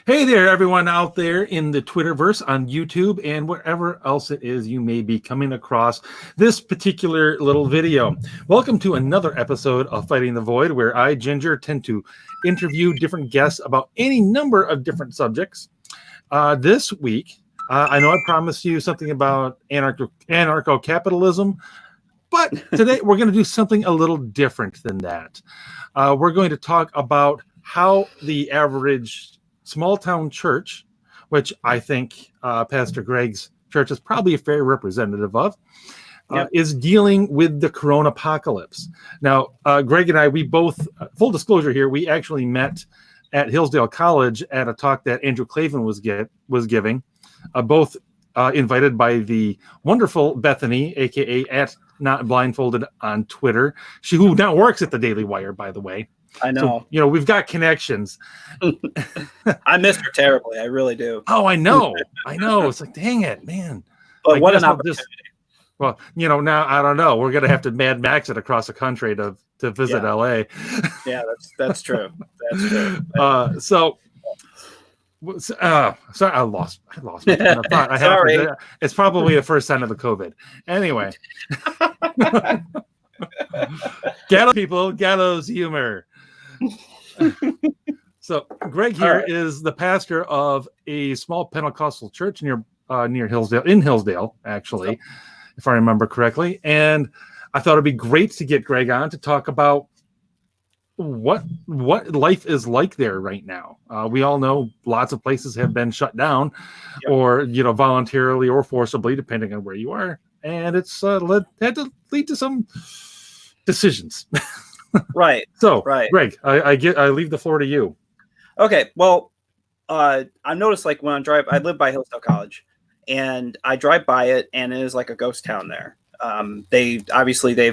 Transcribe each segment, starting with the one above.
Hey there, everyone out there in the Twitterverse, on YouTube, and wherever else it is you may be coming across this particular little video. Welcome to another episode of Fighting the Void, where I, Ginger, tend to interview different guests about any number of different subjects. This week, I know I promised you something about anarcho-capitalism, but today we're going to do something a little different than that. We're going to talk about how the average small town church, which I think Pastor Greg's church is probably a fair representative of, is dealing with the corona apocalypse. Now, Greg and I, we both, full disclosure here, we actually met at Hillsdale College at a talk that Andrew Clavin was giving, both invited by the wonderful Bethany, aka at Not Blindfolded on Twitter, who now works at the Daily Wire, by the way. I know. So, we've got connections. I miss her terribly. I really do. Oh, I know. It's like, dang it, man. But what an opportunity. Well, now I don't know. We're gonna have to Mad Max it across the country to visit LA. Yeah, that's true. That's true. Sorry, I lost my train of thought. Sorry. It's probably the first sign of the COVID. Anyway. Ghetto people, ghetto's humor. So Greg here is the pastor of a small Pentecostal church near Hillsdale, actually, if I remember correctly. And I thought it'd be great to get Greg on to talk about what life is like there right now. We all know lots of places have been shut down, or voluntarily or forcibly, depending on where you are, and it's had to lead to some decisions. Right. So, right. Greg, I leave the floor to you. Okay. Well, I noticed, like, when I live by Hillsdale College, and I drive by it, and it is like a ghost town there. They've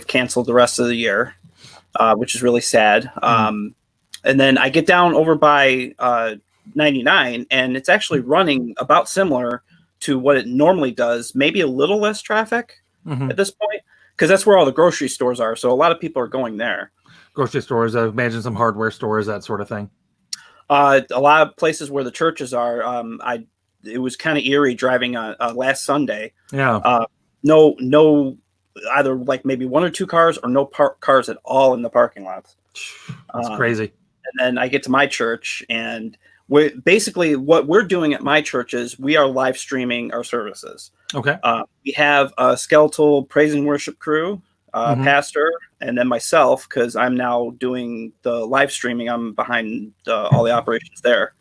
canceled the rest of the year, which is really sad. And then I get down over by 99, and it's actually running about similar to what it normally does, maybe a little less traffic at this point, because that's where all the grocery stores are. So a lot of people are going there. Grocery stores, I imagine some hardware stores, that sort of thing. A lot of places where the churches are. It was kind of eerie driving last Sunday. Yeah. No, either like maybe one or two cars or no cars at all in the parking lots. That's crazy. And then I get to my church, and what we're doing at my church is we are live streaming our services. Okay. We have a skeletal praise and worship crew, pastor, and then myself, because I'm now doing the live streaming. I'm behind all the operations there.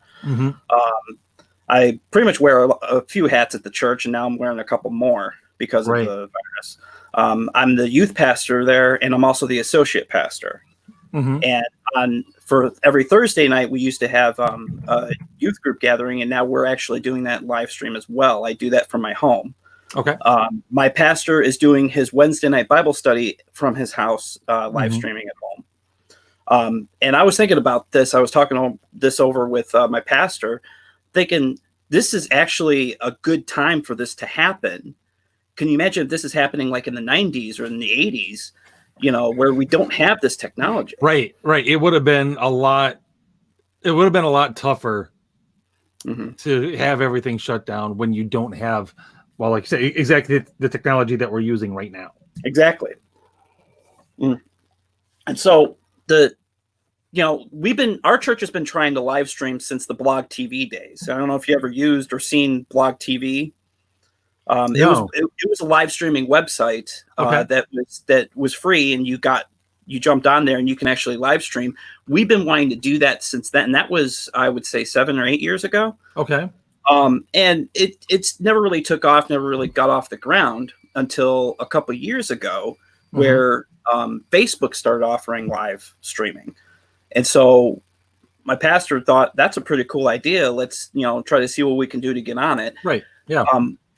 I pretty much wear a few hats at the church, and now I'm wearing a couple more because of the virus. I'm the youth pastor there, and I'm also the associate pastor. And for every Thursday night, we used to have a youth group gathering, and now we're actually doing that live stream as well. I do that from my home. Okay. My pastor is doing his Wednesday night Bible study from his house, live streaming at home. And I was thinking about this. I was talking this over with my pastor, thinking this is actually a good time for this to happen. Can you imagine if this is happening like in the 90s or in the 80s, where we don't have this technology? Right. It would have been a lot tougher to have everything shut down when you don't have, well, like you say, exactly the technology that we're using right now. Exactly. And so our church has been trying to live stream since the Blog TV days. I don't know if you ever used or seen Blog TV. No. It was a live streaming website that was free, and you jumped on there and you can actually live stream. We've been wanting to do that since then. And that was, I would say, 7 or 8 years ago. Okay. And it's never really took off, never really got off the ground until a couple of years ago, where Facebook started offering live streaming. And so my pastor thought, that's a pretty cool idea. Let's, try to see what we can do to get on it. Right. Yeah.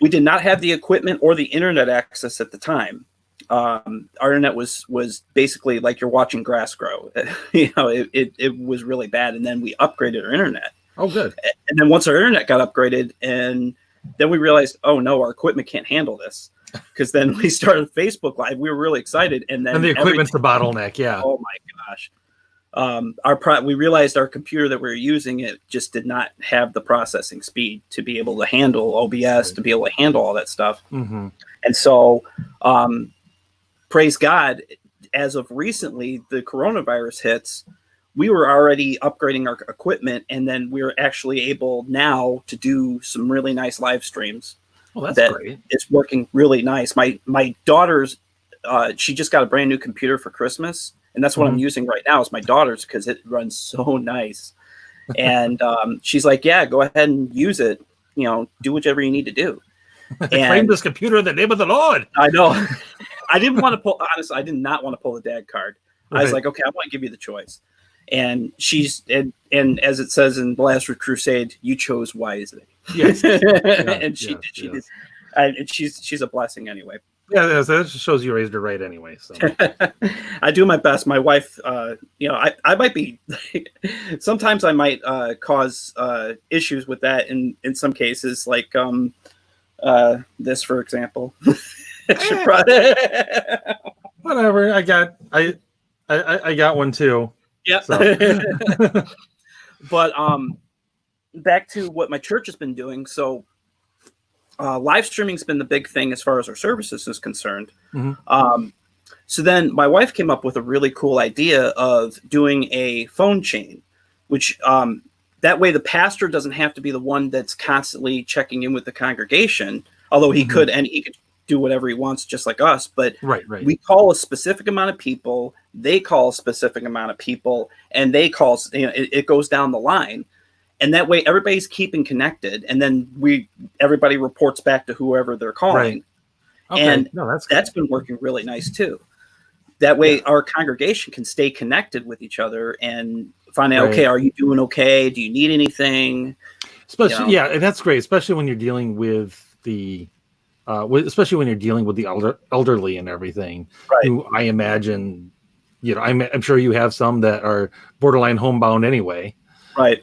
We did not have the equipment or the internet access at the time. Our internet was basically like you're watching grass grow. It was really bad. And then we upgraded our internet. Oh, good. And then once our internet got upgraded, and then we realized, oh no, our equipment can't handle this. Because then we started Facebook Live. We were really excited. And then the equipment's the bottleneck. Yeah. Oh my gosh. we realized our computer that we were using, it just did not have the processing speed to be able to handle OBS, to be able to handle all that stuff. Mm-hmm. And so, praise God, as of recently, the coronavirus hits, we were already upgrading our equipment, and then we're actually able now to do some really nice live streams. Well, that's great. It's working really nice. My daughter's, she just got a brand new computer for Christmas, and that's what I'm using right now is my daughter's because it runs so nice. And she's like, yeah, go ahead and use it. Do whatever you need to do. Claim this computer in the name of the Lord. I know. I didn't want to pull. Honestly, I did not want to pull the dad card. Right. I was like, okay, I want to give you the choice. And and as it says in the Last Crusade, you chose wisely. Yes. And she did. And she's a blessing anyway. Yeah, that just shows you raised her right anyway. So I do my best. My wife, I might be. Sometimes I might cause issues with that in some cases, like this, for example. Whatever. I got one too. Yeah. So. But back to what my church has been doing. So live streaming's been the big thing as far as our services is concerned. Mm-hmm. So then my wife came up with a really cool idea of doing a phone chain, which that way the pastor doesn't have to be the one that's constantly checking in with the congregation, although he could, and he could do whatever he wants, just like us. But right. We call a specific amount of people, they call a specific amount of people, and they call, it goes down the line. And that way everybody's keeping connected. And then everybody reports back to whoever they're calling. Right. Okay. And that's been working really nice too. That way our congregation can stay connected with each other and find out, okay, are you doing okay? Do you need anything? Especially, that's great. Especially when you're dealing with especially when you're dealing with the elderly and everything, right. Who I imagine, I'm sure you have some that are borderline homebound anyway. Right.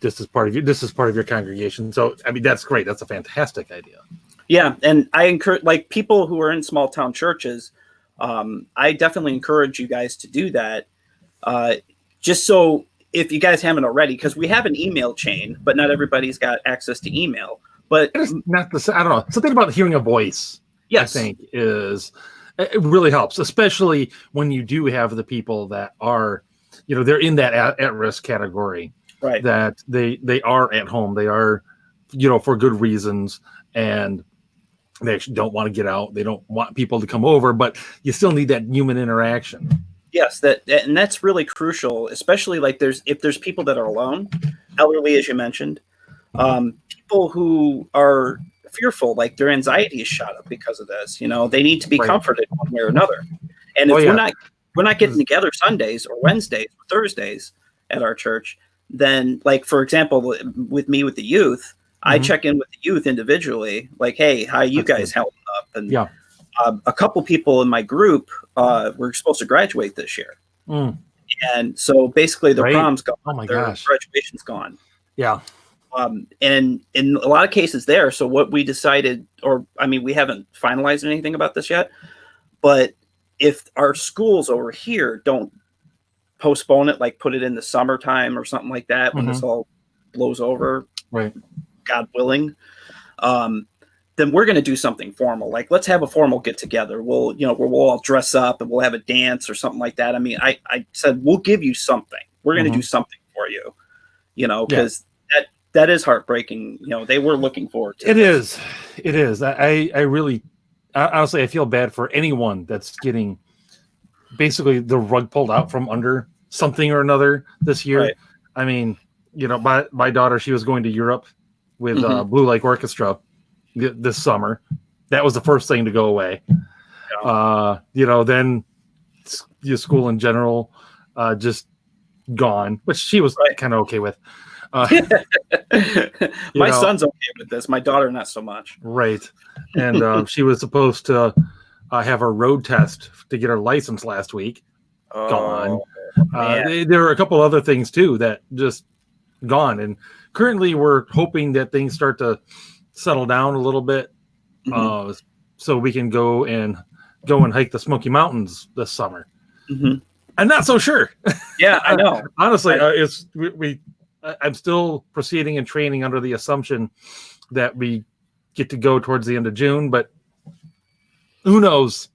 This is part of your congregation. So, I mean, that's great. That's a fantastic idea. Yeah. And I encourage, like, people who are in small town churches, I definitely encourage you guys to do that. Just so if you guys haven't already, because we have an email chain, but not everybody's got access to email. But it's not the, I don't know, something about hearing a voice. Yes, I think it really helps, especially when you do have the people that are, they're in that at risk category, right? That they are at home, they are, for good reasons, and they actually don't want to get out. They don't want people to come over, but you still need that human interaction. Yes, and that's really crucial, especially like if there's people that are alone, elderly, as you mentioned, people who are fearful, like their anxiety is shot up because of this. They need to be comforted one way or another. And if we're not getting together Sundays or Wednesdays or Thursdays at our church, then, like, for example, with the youth, I check in with the youth individually, like, hey, how you guys holding up? And a couple people in my group were supposed to graduate this year. And so basically their prom's gone. Oh my their gosh. Graduation's gone. Yeah. And in a lot of cases there, so what we decided, we haven't finalized anything about this yet, but if our schools over here don't postpone it, like put it in the summertime or something like that, when this all blows over, right, God willing, then we're going to do something formal. Like, let's have a formal get together. We'll all dress up and we'll have a dance or something like that. I mean, I said, we'll give you something. We're going to do something for you, because that is heartbreaking. They were looking forward to it. It is. I really, honestly, I feel bad for anyone that's getting basically the rug pulled out from under something or another this year. Right. I mean, my daughter, she was going to Europe with Blue Lake Orchestra this summer. That was the first thing to go away. Yeah. Then school in general just gone, which she was kind of okay with. My son's okay with this. My daughter, not so much. Right. And she was supposed to have her road test to get her license last week. Gone. There were a couple other things too that just gone. And currently we're hoping that things start to settle down a little bit, so we can go and hike the Smoky Mountains this summer. I'm not so sure. Yeah, I know. Honestly, I'm still proceeding and training under the assumption that we get to go towards the end of June, but who knows?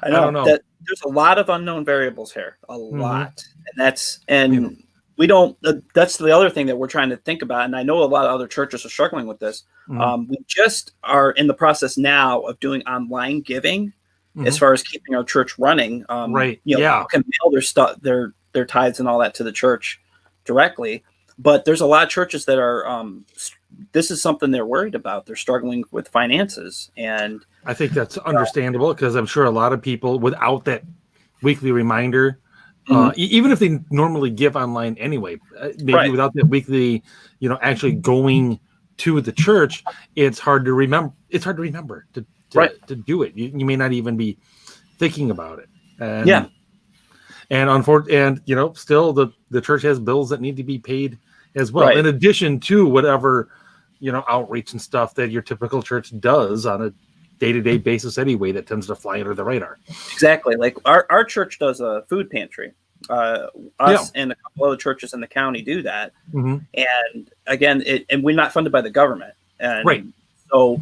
I I know don't know. that there's a lot of unknown variables here, a lot, and Yeah. we don't. That's the other thing that we're trying to think about, and I know a lot of other churches are struggling with this. Mhm. We just are in the process now of doing online giving, as Mhm. far as keeping our church running. Right. You know, Yeah. people can mail their stuff, their tithes and all that to the church directly, but there's a lot of churches that are. This is something they're worried about. They're struggling with finances, and I think that's understandable because I'm sure a lot of people, without that weekly reminder, even if they normally give online anyway, maybe Right. without that weekly, actually going to the church, it's hard to remember. It's hard to remember to Right. do it. You may not even be thinking about it. And, Yeah. And still the church has bills that need to be paid as well, Right. in addition to whatever, outreach and stuff that your typical church does on a day-to-day basis anyway, that tends to fly under the radar. Exactly. Like our church does a food pantry. Us and a couple other churches in the county do that. Mm-hmm. And again, and we're not funded by the government. And right. So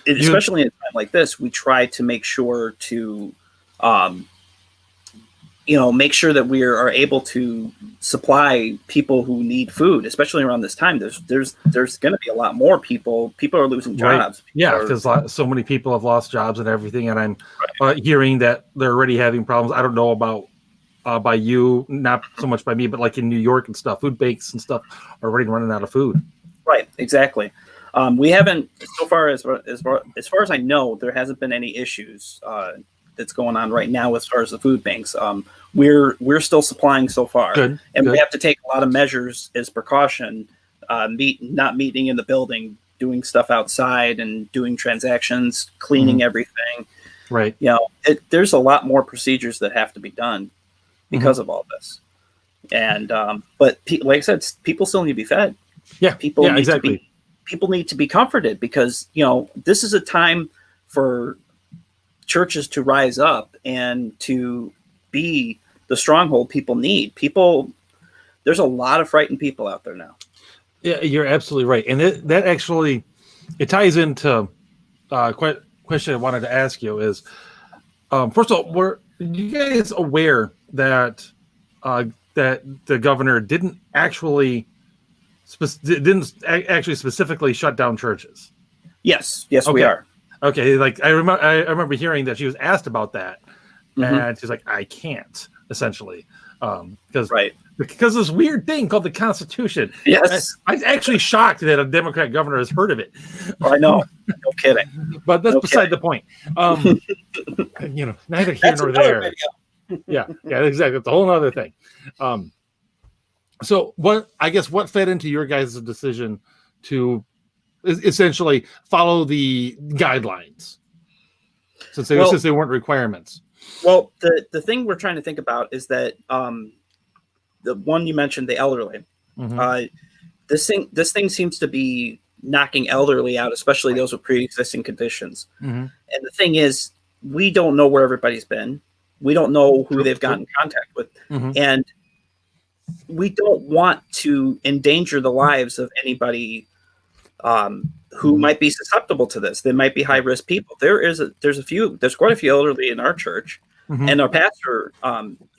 especially in a time like this, we try to make sure to, make sure that we are able to supply people who need food, especially around this time. There's going to be a lot more people. People are losing jobs. Right. Yeah, because so many people have lost jobs and everything, and I'm hearing that they're already having problems. I don't know about by you, not so much by me, but like in New York and stuff, food banks and stuff are already running out of food. Right. Exactly. We haven't, so far as far as I know, there hasn't been any issues that's going on right now as far as the food banks. We're still supplying so far. Good. We have to take a lot of measures as precaution, not meeting in the building, doing stuff outside and doing transactions, cleaning everything. Right. There's a lot more procedures that have to be done because of all this. And but like I said, people still need to be fed. Yeah. People need exactly. People need to be comforted, because this is a time for churches to rise up and to be the stronghold people need. There's a lot of frightened people out there now. Yeah, you're absolutely right, and that actually it ties into question I wanted to ask you is, first of all, were you guys aware that that the governor didn't actually specifically shut down churches? Yes, we are. Okay, like I remember hearing that she was asked about that, and she's like, "I can't," essentially, because this weird thing called the Constitution. Yes, I'm actually shocked that a Democrat governor has heard of it. I know, no kidding. But that's beside the point. Neither here nor there. yeah, exactly. It's a whole other thing. So what fed into your guys' decision to essentially follow the guidelines, since they weren't requirements? Well, the thing we're trying to think about is that the one you mentioned, the elderly. This thing seems to be knocking elderly out, especially those with pre-existing conditions. And the thing is, we don't know where everybody's been. We don't know who they've gotten in contact with, and we don't want to endanger the lives of anybody who might be susceptible to this. They might be high risk people. There's quite a few elderly in our church, and our pastor,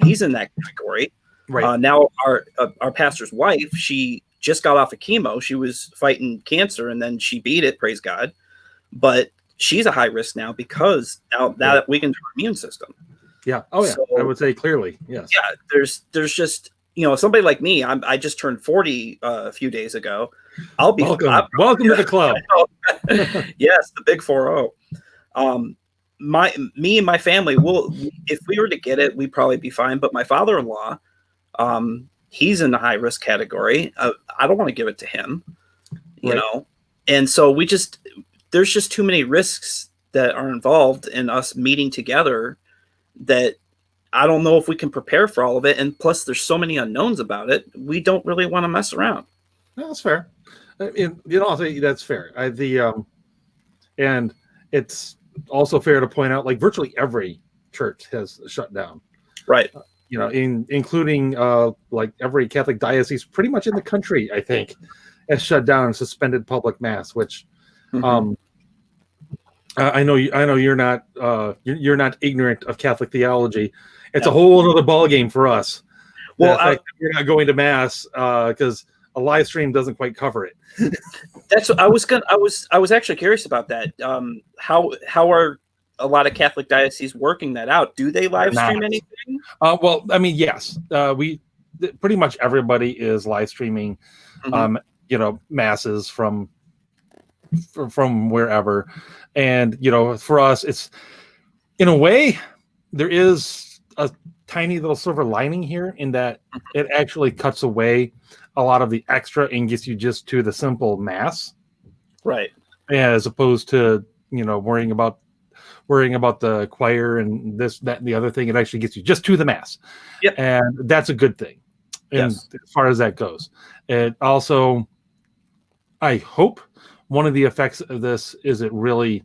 he's in that category. Right. Now our pastor's wife, she just got off of chemo. She was fighting cancer, and then she beat it, praise God. But she's a high risk now, because now that weakens her immune system. Yeah. Oh yeah. So, I would say clearly. Yes. Yeah. There's just, somebody like me, I just turned 40 a few days ago. I'll be welcome to the club. Yes, the big 4-0. Me and my family will, if we were to get it, we'd probably be fine. But my father-in-law, he's in the high risk category. I don't want to give it to him, you know. And so there's just too many risks that are involved in us meeting together that I don't know if we can prepare for all of it. And plus, there's so many unknowns about it. We don't really want to mess around. No, that's fair. I'll say that's fair. And it's also fair to point out, like, virtually every church has shut down. Right. You know, including like every Catholic diocese pretty much in the country, I think, has shut down and suspended public mass, which I know you're not ignorant of Catholic theology. It's a whole other ballgame for us. Well, The fact that you're not going to mass because a live stream doesn't quite cover it. That's what I was actually curious about that. How are a lot of Catholic dioceses working that out? Do they live stream anything? Well, I mean, yes, pretty much everybody is live streaming, you know, masses from wherever. And, you know, for us, it's, in a way, there is a tiny little silver lining here in that it actually cuts away a lot of the extra and gets you just to the simple mass. Right. As opposed to, you know, worrying about the choir and this, that, and the other thing. It actually gets you just to the mass. Yep. And that's a good thing. And as far as that goes, it also, I hope, one of the effects of this is it really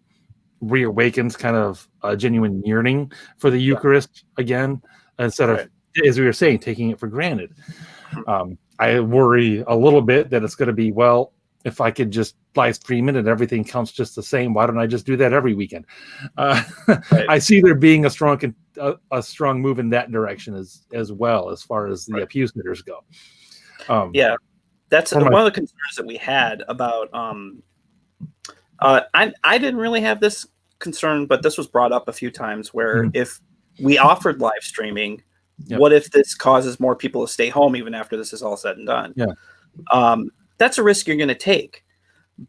reawakens kind of a genuine yearning for the Eucharist again, instead of, as we were saying, taking it for granted. I worry a little bit that it's going to be, well, if I could just live stream it and everything counts just the same, why don't I just do that every weekend? I see there being a strong move in that direction as well, as far as the pew sitters go. That's one of the concerns that we had about. I didn't really have this concern, but this was brought up a few times where if we offered live streaming, what if this causes more people to stay home even after this is all said and done? That's a risk you're going to take.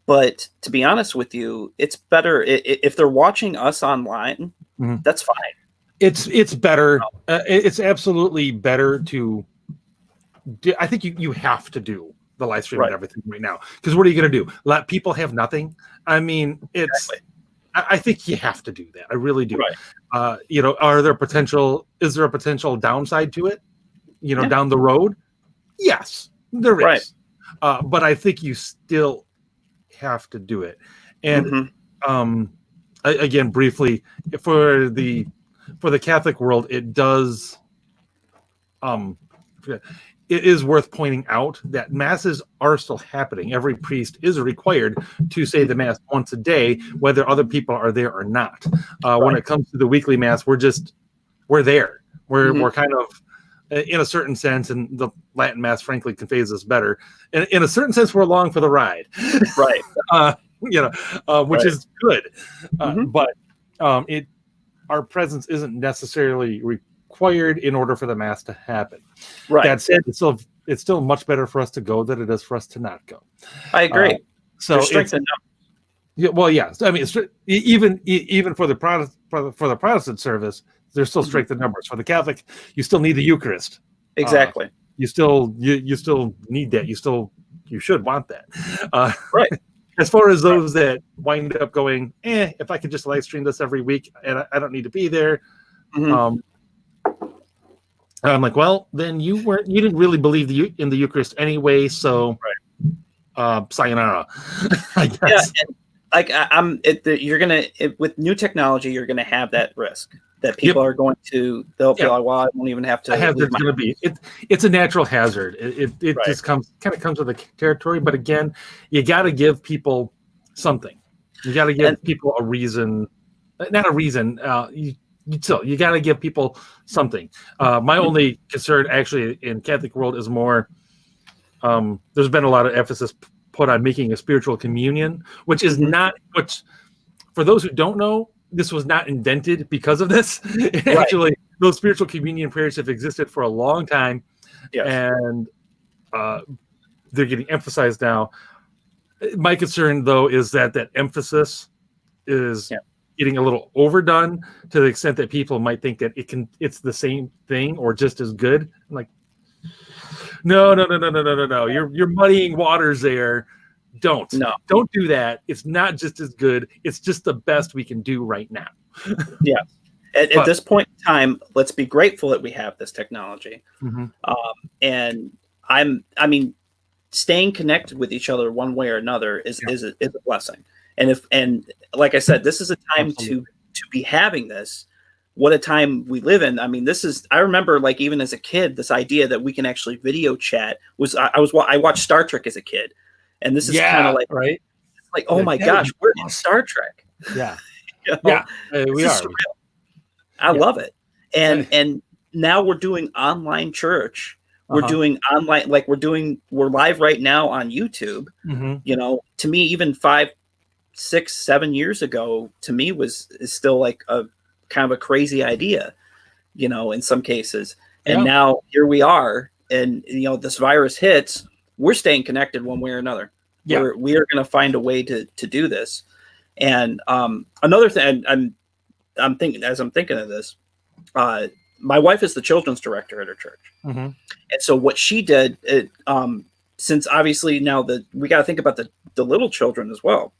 But to be honest with you, it's better if they're watching us online. That's fine. It's better. It's absolutely better to. I think you have to do the live stream and everything right now, because what are you going to do? Let people have nothing? I mean, it's. I think you have to do that. I really do. You know, is there a potential downside to it? You know, down the road? Yes, there is. But I think you still have to do it. And again, briefly, for the Catholic world, it does. It is worth pointing out that masses are still happening. Every priest is required to say the mass once a day, whether other people are there or not. When it comes to the weekly mass, we're there. We're kind of, in a certain sense, and the Latin mass, frankly, conveys us better. In a certain sense, we're along for the ride, you know, which is good. But our presence isn't necessarily required in order for the mass to happen. That said, it's still much better for us to go than it is for us to not go. I agree. So I mean, even for the Protestant service, there's still strength in numbers. For the Catholic, you still need the Eucharist. Exactly. You still need that. You should want that. As far as those that wind up going, if I could just live stream this every week and I don't need to be there. I'm like, well, then you didn't really believe in the Eucharist anyway, so sayonara. I guess. You're gonna with new technology, you're gonna have that risk that people are going to. They'll feel like, well, I won't even have to. It's a natural hazard. It just comes with the territory. But again, you got to give people something. You got to give people a reason, not a reason. You got to give people something. My only concern, actually, in Catholic world is more. There's been a lot of emphasis put on making a spiritual communion, which is not. Which, for those who don't know, this was not invented because of this. Actually, those spiritual communion prayers have existed for a long time, and they're getting emphasized now. My concern, though, is that emphasis is. Getting a little overdone to the extent that people might think that it's the same thing or just as good. I'm like, no. You're muddying waters there. Don't do that. It's not just as good. It's just the best we can do right now. At this point in time, let's be grateful that we have this technology. And I mean, staying connected with each other one way or another is a blessing. And like I said, this is a time to be having this what a time we live in. I mean, I remember like even as a kid, this idea that we can actually video chat I watched Star Trek as a kid, and this is kind of right. like, oh my gosh, we're in Star Trek. Yeah. You know? We are. I love it. And now we're doing online church. We're doing online, like we're live right now on YouTube. You know, to me, even 5, 6, 7 years ago, to me is still like a kind of a crazy idea, you know, in some cases. And now here we are, and you know, this virus hits, we're staying connected one way or another. Yeah. We are going to find a way to do this. And another thing, I'm thinking of this, my wife is the children's director at her church. And so what she did, since obviously now we got to think about the little children as well.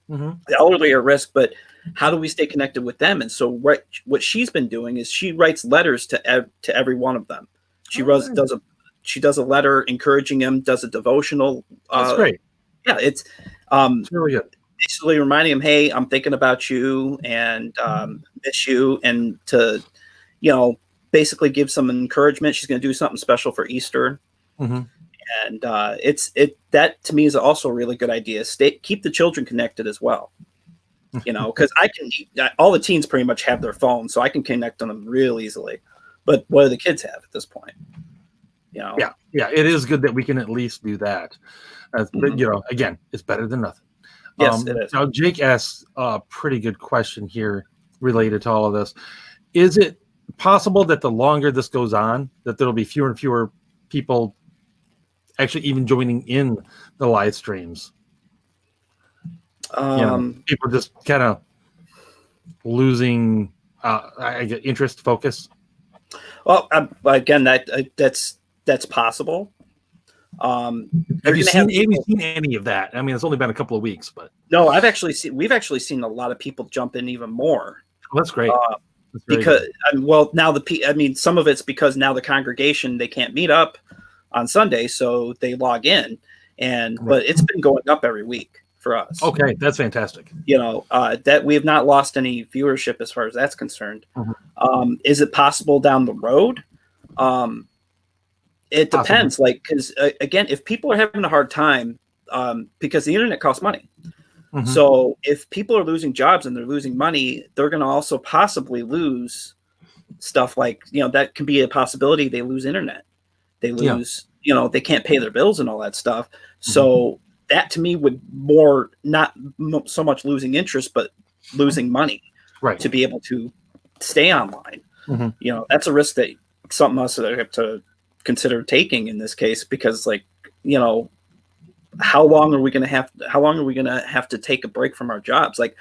The elderly are at risk, but how do we stay connected with them? And so what she's been doing is she writes letters to every one of them. She does a letter encouraging them, does a devotional. That's great. Yeah, it's really good. Basically reminding them, hey, I'm thinking about you and miss you, and to, you know, basically give some encouragement. She's going to do something special for Easter. And that to me is also a really good idea. Keep the children connected as well, you know, because all the teens pretty much have their phones, so I can connect on them real easily. But what do the kids have at this point? You know? Yeah, it is good that we can at least do that. But, you know, again, it's better than nothing. Yes, it is. Now, Jake asks a pretty good question here related to all of this. Is it possible that the longer this goes on, that there'll be fewer and fewer people actually even joining in the live streams? You know, people just kind of losing I get interest, focus. Well, again, that's possible. Have you seen any of that? I mean, it's only been a couple of weeks, but no, we've actually seen a lot of people jump in even more. Well, that's great. Because now some of it's because now the congregation, they can't meet up on Sunday, so they log in, but it's been going up every week for us. Okay, that's fantastic. You know, that we have not lost any viewership as far as that's concerned. Is it possible down the road? It depends. Like, because again, if people are having a hard time, because the internet costs money. So if people are losing jobs and they're losing money, they're going to also possibly lose stuff like, you know, that can be a possibility. They lose internet. They lose, you know, they can't pay their bills and all that stuff. So that to me would not so much losing interest, but losing money to be able to stay online. You know, that's a risk that something else that I have to consider taking in this case, because like, you know, how long are we going to have to take a break from our jobs? Like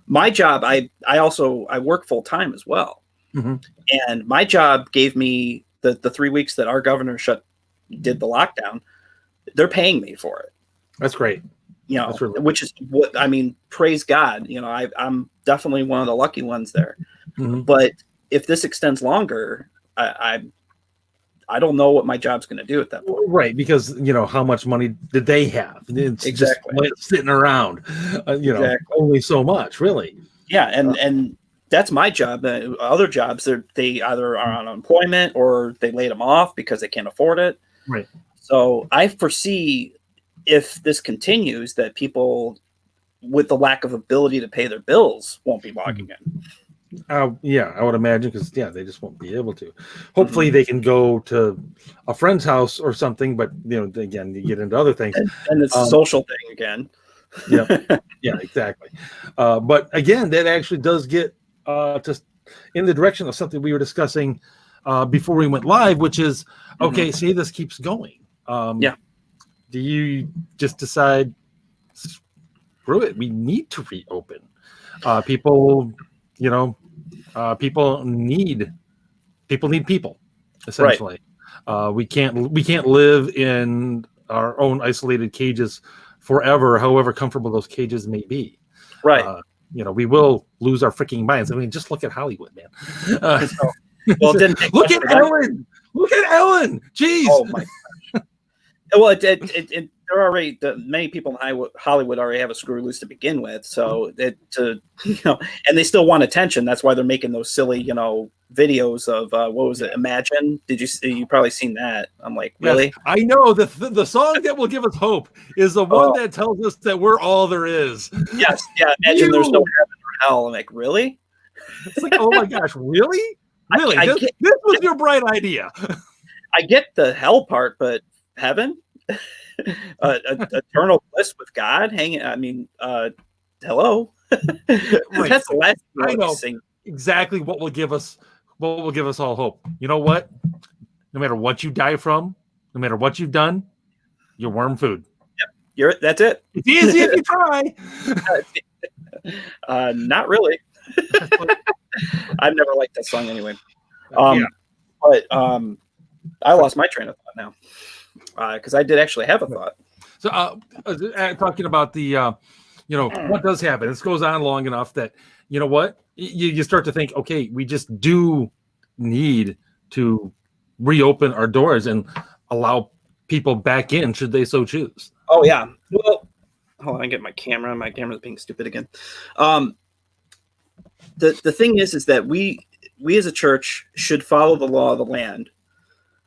my job, I work full time as well. And my job gave me the 3 weeks that our governor did the lockdown. They're paying me for it. That's great. You know, which is what I mean, praise God. You know, I'm definitely one of the lucky ones there. But if this extends longer, I don't know what my job's going to do at that point. Right, because, you know, how much money did they have? It's exactly just sitting around, you know, only so much, really. Yeah, and that's my job. Other jobs, they either are on unemployment or they laid them off because they can't afford it. Right. So I foresee if this continues that people with the lack of ability to pay their bills won't be logging in. Yeah, I would imagine, because they just won't be able to. Hopefully they can go to a friend's house or something, but you know, again, you get into other things, and it's a social thing again. Yeah, exactly. But again, that actually does get just in the direction of something we were discussing before we went live, which is okay. Say this keeps going. Do you just decide, screw it, we need to reopen? People, you know, people need people, essentially. We can't live in our own isolated cages forever, however comfortable those cages may be. Right. You know, we will lose our freaking minds. I mean, just look at Hollywood, man. Well, it didn't take look at Ellen. Look at Ellen. Jeez. Oh my gosh. Well, they're already many people in Hollywood already have a screw loose to begin with, so and they still want attention. That's why they're making those silly, videos of what was it? Imagine. Did you probably seen that? I'm like, really? Yes, I know the song that will give us hope is the one that tells us that we're all there is. Yes, yeah. Imagine there's no heaven or hell. I'm like, really? It's like, oh my gosh, really? Really? This was your bright idea. I get the hell part, but heaven, eternal bliss with God hanging. I mean, hello. Right. That's the last thing I know sing. exactly what will give us all hope. You know what? No matter what you die from, no matter what you've done, you're worm food. Yep, that's it. It's easy if you try. Not really. I've never liked that song anyway. Yeah. But I lost my train of thought now because I did actually have a thought. So talking about the, what does happen? This goes on long enough that, you know what? You start to think, okay, we just do need to reopen our doors and allow people back in should they so choose. Oh, yeah. Well, hold on, I get my camera. My camera's being stupid again. The thing is that we as a church should follow the law of the land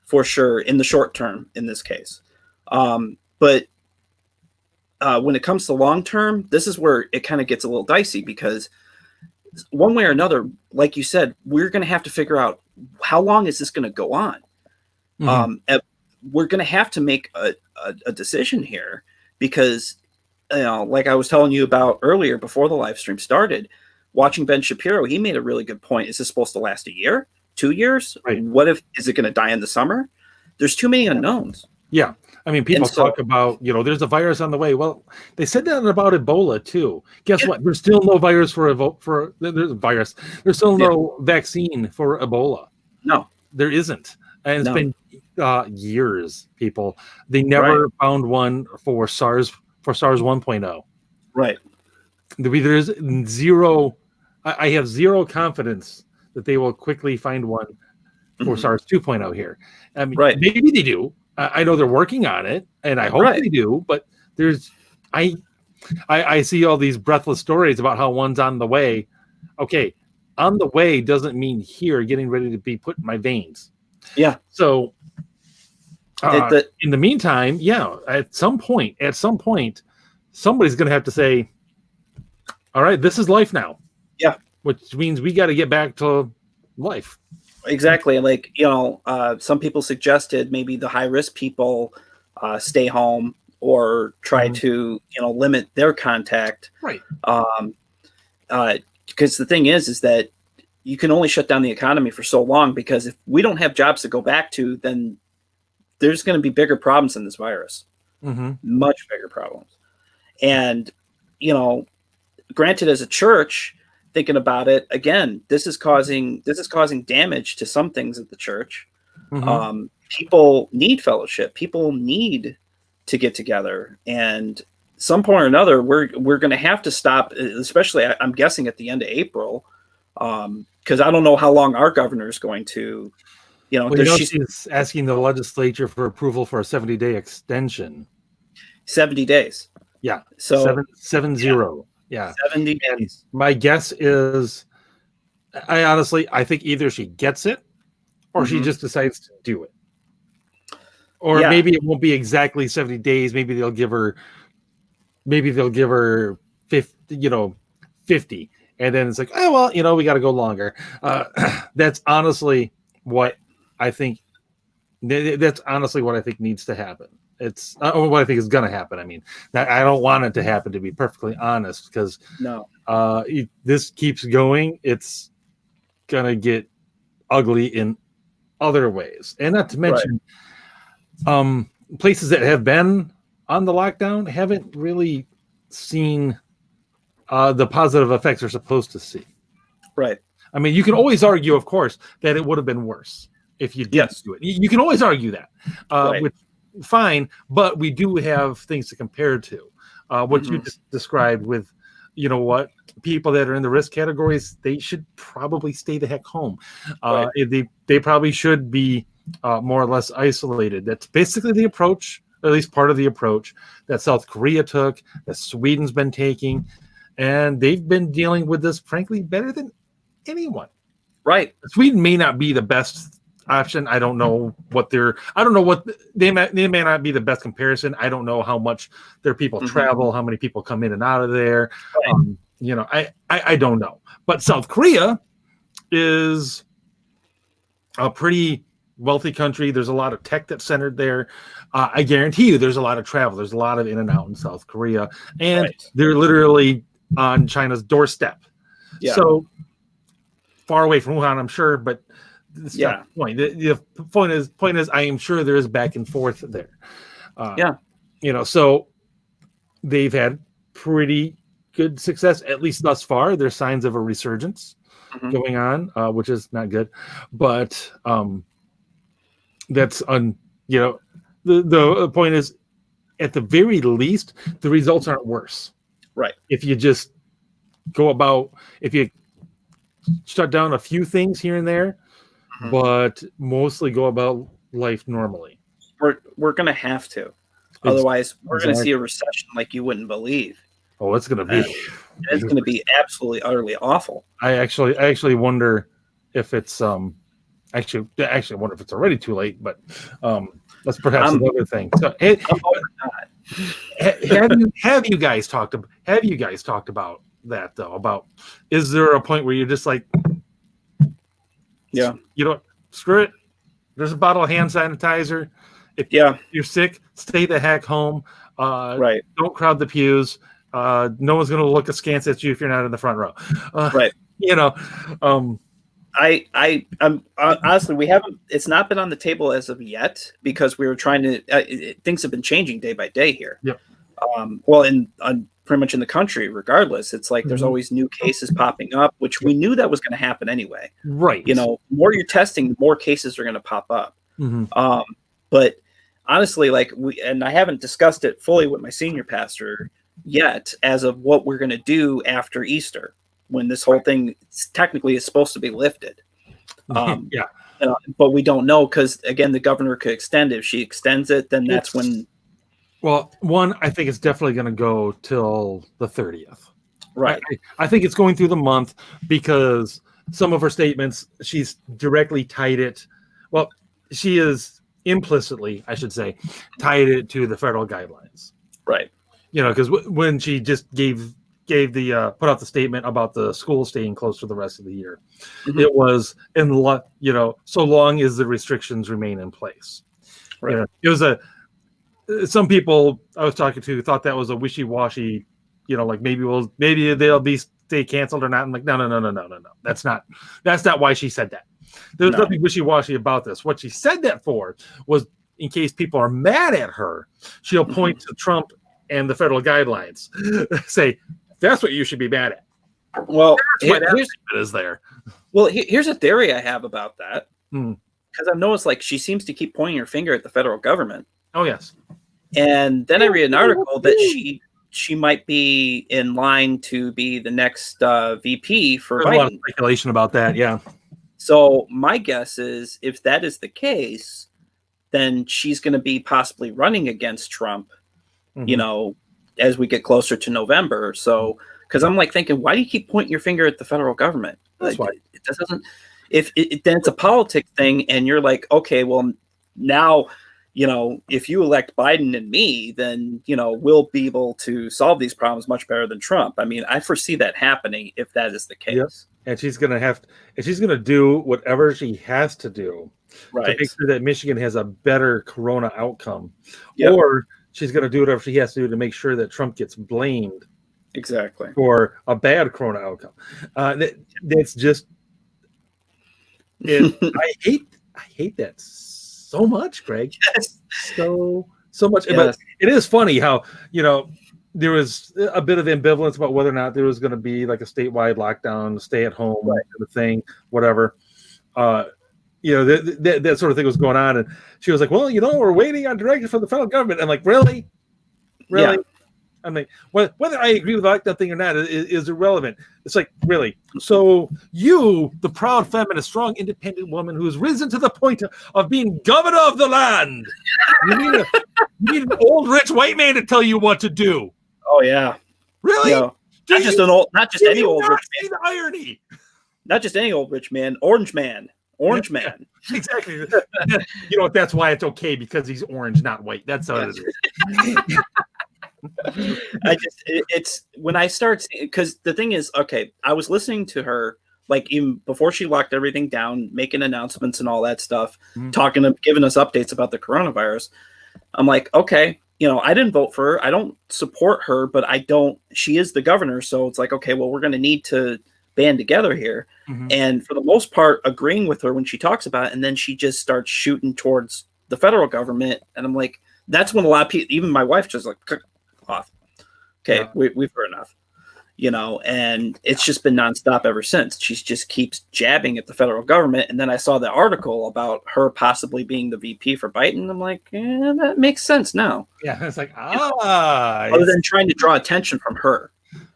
for sure in the short term in this case. But when it comes to long term, this is where it kind of gets a little dicey because one way or another, like you said, we're going to have to figure out how long is this going to go on. Mm-hmm. We're going to have to make a decision here because, like I was telling you about earlier before the live stream started, watching Ben Shapiro, he made a really good point. Is this supposed to last a year, 2 years? Right. What is it going to die in the summer? There's too many unknowns. Yeah. I mean, people talk about, there's a virus on the way. Well, they said that about Ebola too. Guess what? There's still no virus there's a virus. There's still no vaccine for Ebola. No, there isn't. And it's been years, people. They never found one for SARS 1.0. Right. There's zero. I have zero confidence that they will quickly find one for SARS 2.0 here. I mean, maybe they do. I know they're working on it, and I hope they do. But I see all these breathless stories about how one's on the way. Okay, on the way doesn't mean here, getting ready to be put in my veins. Yeah. So in the meantime, at some point, somebody's going to have to say, all right, this is life now. Yeah. Which means we got to get back to life. Exactly. Like, some people suggested maybe the high risk people stay home or try to, limit their contact. Right. Because the thing is that you can only shut down the economy for so long, because if we don't have jobs to go back to, then there's going to be bigger problems than this virus. Mm-hmm. Much bigger problems. And, granted, as a church, thinking about it again, this is causing damage to some things at the church. Mm-hmm. People need fellowship. People need to get together, and some point or another, we're going to have to stop. Especially, I'm guessing at the end of April, because I don't know how long our governor is going to. She's asking the legislature for approval for a 70-day extension. 70 days. Yeah. So 70. Yeah. 70 days. My guess is, I think either she gets it or she just decides to do it. Or maybe it won't be exactly 70 days. Maybe they'll give her 50, and then it's like, oh, well, we got to go longer. That's honestly what I think. That's honestly what I think needs to happen. It's what I think is going to happen. I mean, I don't want it to happen, to be perfectly honest, because this keeps going, it's going to get ugly in other ways. And not to mention, places that have been on the lockdown haven't really seen the positive effects they're supposed to see. Right. I mean, you can always argue, of course, that it would have been worse if you didn't do it. You can always argue that, which fine, but we do have things to compare to. What you just described with, people that are in the risk categories, they should probably stay the heck home. They probably should be more or less isolated. That's basically the approach or at least part of the approach that South Korea took, that Sweden's been taking, and they've been dealing with this, frankly, better than anyone. Right. Sweden may not be the best option. I don't know what they may not be the best comparison. I don't know how much their people travel, how many people come in and out of there. Right. I don't know. But South Korea is a pretty wealthy country. There's a lot of tech that's centered there. I guarantee you there's a lot of travel. There's a lot of in and out in South Korea. And they're literally on China's doorstep. Yeah. So far away from Wuhan, I'm sure, but that's not the point. The point is, I am sure there is back and forth there. So they've had pretty good success, at least thus far. There's signs of a resurgence going on, which is not good. But that's the point is, at the very least, the results aren't worse. Right. If you just if you shut down a few things here and there, but mostly go about life normally. We're gonna have to, otherwise we're gonna see a recession like you wouldn't believe. Oh, it's gonna be. It's gonna be absolutely utterly awful. I actually wonder if it's actually wonder if it's already too late, but that's perhaps another thing. So, have you guys talked about that though? About, is there a point where you're just like, screw it, there's a bottle of hand sanitizer, if you're sick, stay the heck home, don't crowd the pews, no one's going to look askance at you if you're not in the front row, I'm honestly, we haven't. It's not been on the table as of yet because we were trying to. Things have been changing day by day here. Yeah. Pretty much in the country, regardless, it's like there's always new cases popping up, which we knew that was going to happen anyway. Right. The more you're testing, the more cases are going to pop up. But honestly, I haven't discussed it fully with my senior pastor yet, as of what we're going to do after Easter, when this whole thing technically is supposed to be lifted. But we don't know, because again, the governor could extend it. If she extends it, then that's when. Well, I think it's definitely going to go till the 30th. Right. I think it's going through the month because some of her statements, she's directly tied it. Well, she is implicitly, I should say, tied it to the federal guidelines. Right. Because when she just gave the put out the statement about the school staying closed for the rest of the year, it was so long as the restrictions remain in place. Right. It was some people I was talking to thought that was a wishy-washy, like maybe they'll stay canceled or not. I'm like, no. That's not why she said that. There's nothing wishy-washy about this. What she said that for was, in case people are mad at her, she'll point to Trump and the federal guidelines, say that's what you should be mad at. Well, is there. Well, here's a theory I have about that, because I've noticed she seems to keep pointing her finger at the federal government. Oh, yes. And then I read an article that she might be in line to be the next VP for Biden. A lot of speculation about that, yeah. So my guess is, if that is the case, then she's going to be possibly running against Trump, as we get closer to November. So, because I'm thinking, why do you keep pointing your finger at the federal government? That's why. It doesn't. Then it's a politics thing, and you're like, okay, well now, if you elect Biden and me, then, we'll be able to solve these problems much better than Trump. I mean, I foresee that happening if that is the case. Yep. And she's going to do whatever she has to do to make sure that Michigan has a better corona outcome. Yep. Or she's going to do whatever she has to do to make sure that Trump gets blamed. Exactly. For a bad corona outcome. That's just it. I hate that so much, Greg. Yes. So much. Yes. But it is funny how, there was a bit of ambivalence about whether or not there was going to be a statewide lockdown, stay at home kind of thing, whatever. That sort of thing was going on. And she was like, well, we're waiting on direction from the federal government. And really? Yeah. I'm like, whether I agree with that thing or not is irrelevant. It's like, really? So you, the proud feminist, strong, independent woman who's risen to the point of being governor of the land, you need an old rich white man to tell you what to do. Oh yeah, really? Not just any old rich man. The irony. Not just any old rich man. Orange man. Man. Exactly. You know, that's why it's okay, because he's orange, not white. That's how it is. It's when I start, because the thing is, okay, I was listening to her like even before she locked everything down, making announcements and all that stuff, giving us updates about the coronavirus. I'm like, okay, you know, I didn't vote for her. I don't support her, but she is the governor. So it's like, okay, well, we're going to need to band together here. And for the most part, agreeing with her when she talks about it. And then she just starts shooting towards the federal government. And I'm like, that's when a lot of people, even my wife, just like, off. Okay, yeah. We've heard enough. You know, and it's just been nonstop ever since. She just keeps jabbing at the federal government. And then I saw the article about her possibly being the VP for Biden. I'm like, that makes sense now. Yeah, it's like, other than trying to draw attention from her.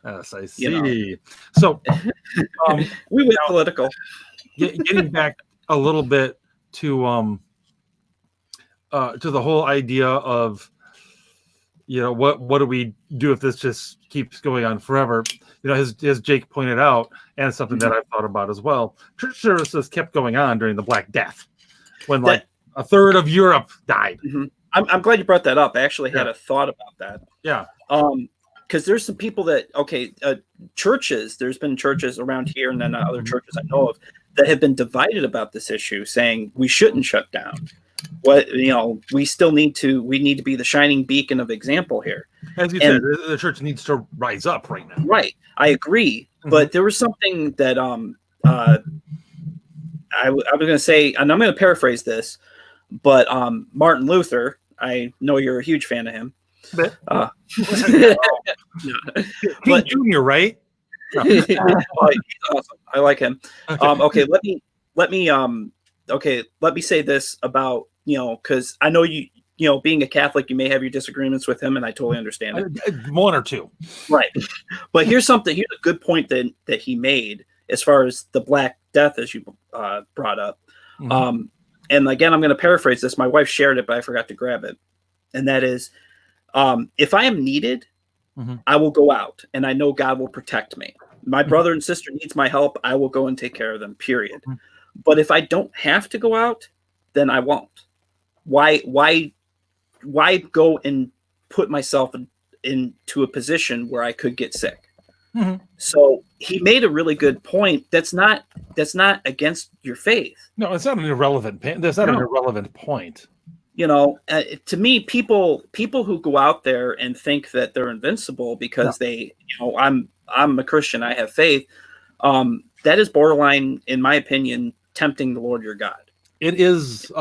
Yes, I see. You know? So we went political. Getting back a little bit to the whole idea of, you know, what do we do if this just keeps going on forever? You know, as Jake pointed out, and something that I've thought about as well, church services kept going on during the Black Death, when like a third of Europe died. I'm glad you brought that up. I actually had a thought about that. Yeah. Because there's some people that, churches, there's been churches around here and then other churches I know of that have been divided about this issue, saying we shouldn't shut down. We need to be the shining beacon of example here. As you said, the church needs to rise up right now. Right. I agree. But there was something that I was going to say, and I'm going to paraphrase this, but Martin Luther, I know you're a huge fan of him. But Junior, right? No. He's awesome. I like him. Okay, let me say this about, because I know you being a Catholic, you may have your disagreements with him, and I totally understand it. One or two. Right. But here's a good point that he made as far as the Black Death, as you brought up. And again, I'm going to paraphrase this. My wife shared it, but I forgot to grab it. And that is, if I am needed, I will go out, and I know God will protect me. My brother and sister needs my help. I will go and take care of them, period. But if I don't have to go out, then I won't. Why go and put myself into a position where I could get sick? So he made a really good point. That's not against your faith. No, it's not an irrelevant. That's not an irrelevant point. To me, people who go out there and think that they're invincible because I'm a Christian, I have faith. That is borderline, in my opinion, tempting the Lord your God. It is,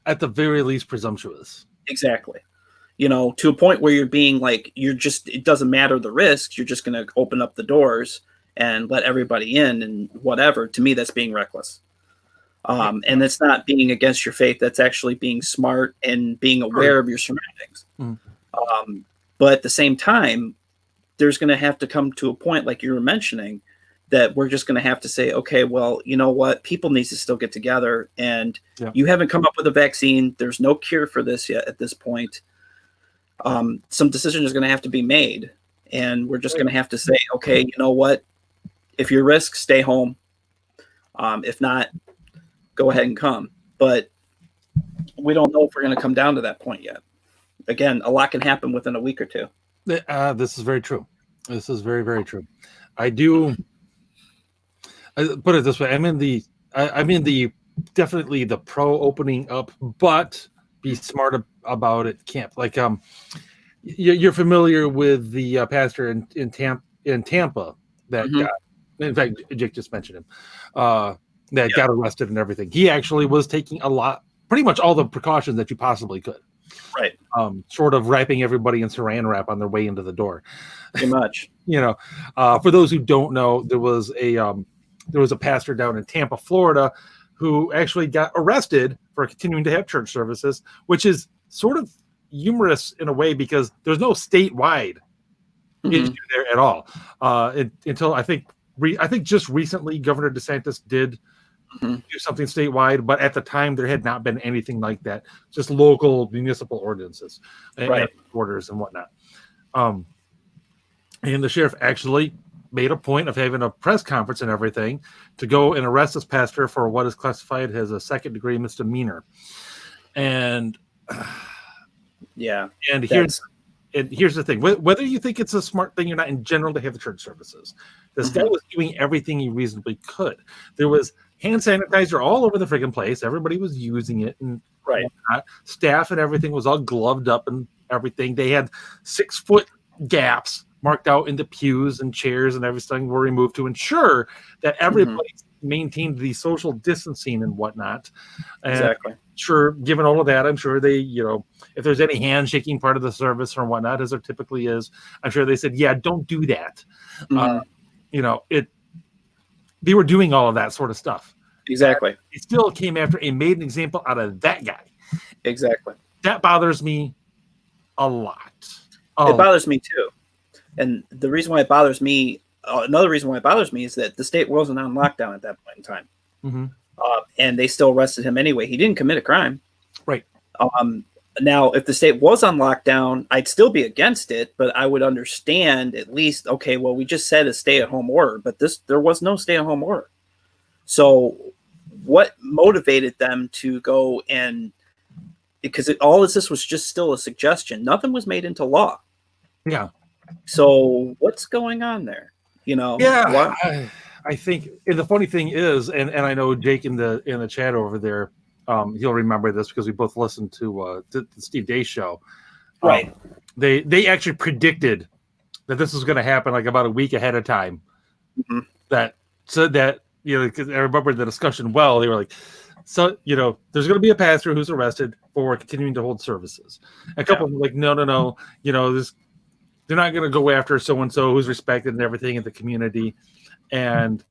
at the very least, presumptuous. Exactly. To a point where you're being like, it doesn't matter the risks. You're just going to open up the doors and let everybody in and whatever. To me, that's being reckless. And it's not being against your faith. That's actually being smart and being aware of your surroundings. But at the same time, there's going to have to come to a point, like you were mentioning, that we're just going to have to say, okay, well, you know what? People need to still get together, and you haven't come up with a vaccine. There's no cure for this yet at this point. Some decision is going to have to be made, and we're just going to have to say, okay, you know what? If you're risk, stay home. If not, go ahead and come. But we don't know if we're going to come down to that point yet. Again, a lot can happen within a week or two. This is very true. This is very, very true. I put it this way. I'm in the definitely the pro opening up, but be smart about it camp. Like, you're familiar with the pastor in Tampa that got, in fact, Jake just mentioned him, that got arrested and everything. He actually was taking pretty much all the precautions that you possibly could. Right. Sort of wrapping everybody in saran wrap on their way into the door. Pretty much. For those who don't know, there was a pastor down in Tampa, Florida, who actually got arrested for continuing to have church services, which is sort of humorous in a way because there's no statewide issue there at all. Until I think just recently, Governor DeSantis did do something statewide, but at the time there had not been anything like that. Just local municipal ordinances, and orders and whatnot. And the sheriff actually made a point of having a press conference and everything to go and arrest this pastor for what is classified as a second-degree misdemeanor. And here's the thing: whether you think it's a smart thing or not, in general, to have the church services, this guy was doing everything he reasonably could. There was hand sanitizer all over the friggin' place. Everybody was using it, and whatnot. Staff and everything was all gloved up and everything. They had 6-foot gaps marked out in the pews, and chairs and everything were removed to ensure that everybody maintained the social distancing and whatnot. And sure, given all of that, I'm sure they, if there's any handshaking part of the service or whatnot, as there typically is, I'm sure they said, yeah, don't do that. They were doing all of that sort of stuff. Exactly. He still came after and made an example out of that guy. Exactly. That bothers me a lot. It bothers me too. And the reason why it bothers me, another reason why it bothers me, is that the state wasn't on lockdown at that point in time. And they still arrested him anyway. He didn't commit a crime. Right. Now, if the state was on lockdown, I'd still be against it, but I would understand at least, okay, well, we just said a stay-at-home order, but there was no stay-at-home order. So what motivated them to go and, because all of this was just still a suggestion. Nothing was made into law. Yeah. So what's going on there? Yeah, I think, and the funny thing is, and I know Jake in the chat over there, he'll remember this because we both listened to the Steve Day show. Right. They actually predicted that this was going to happen like about a week ahead of time. That said that, because I remember the discussion well, they were like, so, there's going to be a pastor who's arrested for continuing to hold services. A couple of them were like, no, they're not going to go after so-and-so who's respected and everything in the community. And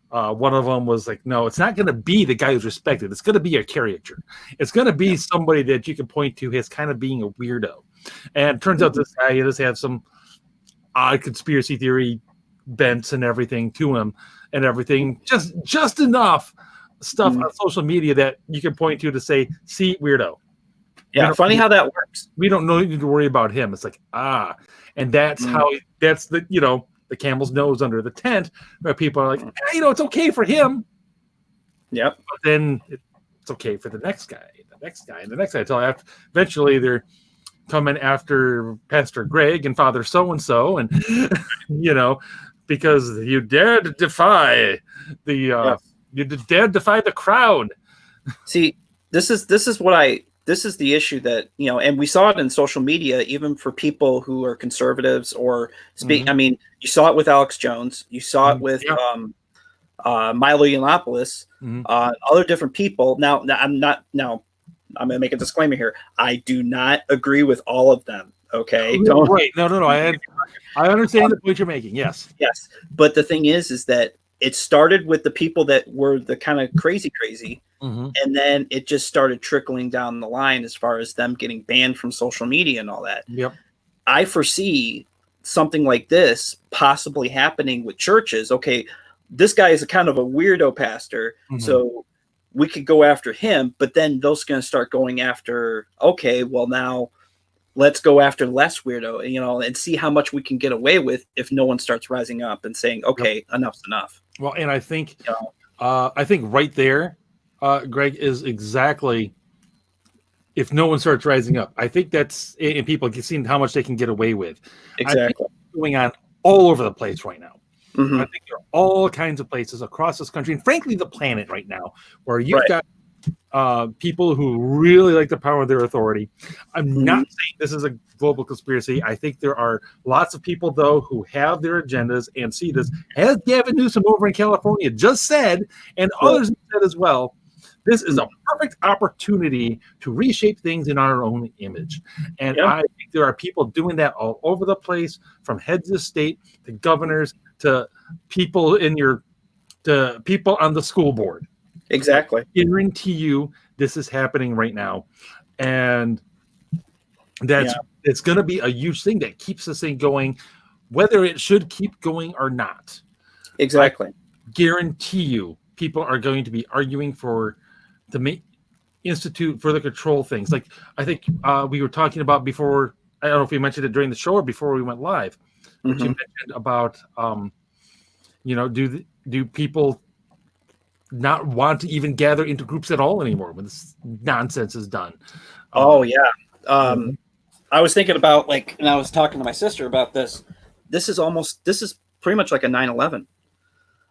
one of them was like, no, it's not going to be the guy who's respected. It's going to be a caricature. It's going to be somebody that you can point to as kind of being a weirdo. And it turns out this guy does have some odd conspiracy theory bents and everything to him and everything. Just enough stuff on social media that you can point to say, see, weirdo. Yeah, funny how that works. We don't need to worry about him. It's like, and that's that's the camel's nose under the tent, where people are like, it's okay for him. Yep. But then it's okay for the next guy, and the next guy. Until eventually they're coming after Pastor Greg and Father so-and-so, and, because you dare to defy you dare defy the crowd. See, this is the issue that, and we saw it in social media, even for people who are conservatives or speak. I mean, you saw it with Alex Jones, you saw it with Milo Yiannopoulos, other different people. Now, I'm going to make a disclaimer here. I do not agree with all of them. Okay. Right. No. I understand the point you're making. Yes. Yes. But the thing is that it started with the people that were the kind of crazy, and then it just started trickling down the line as far as them getting banned from social media and all that. Yep. I foresee something like this possibly happening with churches. Okay, this guy is a kind of a weirdo pastor, so we could go after him, but then those are going to start going after, okay, well, now let's go after less weirdo, and see how much we can get away with if no one starts rising up and saying, okay, enough's enough. Well, and I think right there, Greg, is exactly, if no one starts rising up, I think that's, and people can see how much they can get away with. Exactly. Going on all over the place right now. I think there are all kinds of places across this country, and frankly, the planet right now, where you've got people who really like the power of their authority. I'm not saying this is a global conspiracy. I think there are lots of people, though, who have their agendas and see this, as Gavin Newsom over in California just said, and others have said as well. This is a perfect opportunity to reshape things in our own image. And I think there are people doing that all over the place, from heads of state to governors to people to people on the school board. Exactly. I guarantee you this is happening right now. And That's it's going to be a huge thing that keeps this thing going, whether it should keep going or not. Exactly. I guarantee you, people are going to be arguing for the institute further control things. Like I think we were talking about before. I don't know if we mentioned it during the show or before we went live, but you mentioned about do people not want to even gather into groups at all anymore when this nonsense is done? I was thinking about and I was talking to my sister about this. This is pretty much like a 9/11.